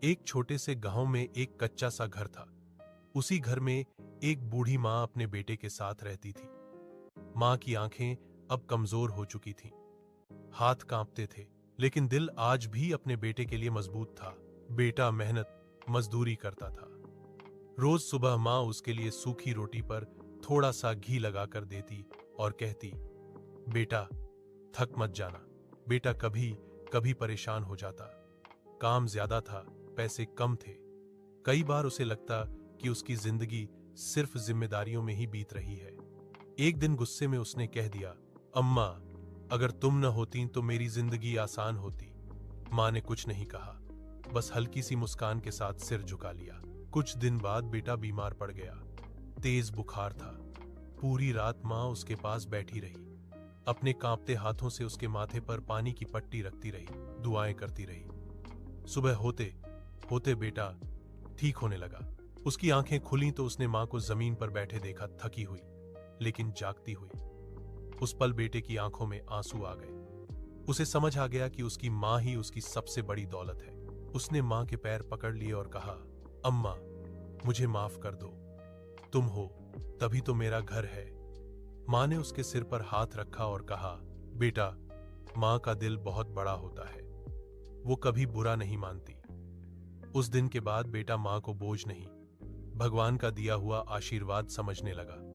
एक छोटे से गांव में एक कच्चा सा घर था। उसी घर में एक बूढ़ी माँ अपने बेटे के साथ रहती थी। माँ की आंखें अब कमजोर हो चुकी थीं, हाथ कांपते थे, लेकिन दिल आज भी अपने बेटे के लिए मजबूत था। बेटा मेहनत मजदूरी करता था। रोज सुबह माँ उसके लिए सूखी रोटी पर थोड़ा सा घी लगाकर देती और कहती, बेटा थक मत जाना। बेटा कभी कभी परेशान हो जाता, काम ज्यादा था, पैसे कम थे। कई बार उसे लगता कि उसकी जिंदगी सिर्फ जिम्मेदारियों में ही बीत रही है। एक दिन गुस्से में उसने कह दिया, अम्मा, अगर तुम न होती तो मेरी जिंदगी आसान होती। माँ ने कुछ नहीं कहा, बस हल्की सी मुस्कान के साथ सिर झुका लिया। कुछ दिन बाद बेटा बीमार पड़ गया। तेज बुखार था। पूरी रात माँ उसके पास बैठी रही, अपने कांपते हाथों से उसके माथे पर पानी की पट्टी रखती रही, दुआएं करती रही। सुबह होते होते बेटा ठीक होने लगा। उसकी आंखें खुली तो उसने मां को जमीन पर बैठे देखा, थकी हुई लेकिन जागती हुई। उस पल बेटे की आंखों में आंसू आ गए। उसे समझ आ गया कि उसकी मां ही उसकी सबसे बड़ी दौलत है। उसने मां के पैर पकड़ लिए और कहा, अम्मा, मुझे माफ कर दो। तुम हो तभी तो मेरा घर है। मां ने उसके सिर पर हाथ रखा और कहा, बेटा, मां का दिल बहुत बड़ा होता है, वो कभी बुरा नहीं मानती। उस दिन के बाद बेटा मां को बोझ नहीं, भगवान का दिया हुआ आशीर्वाद समझने लगा।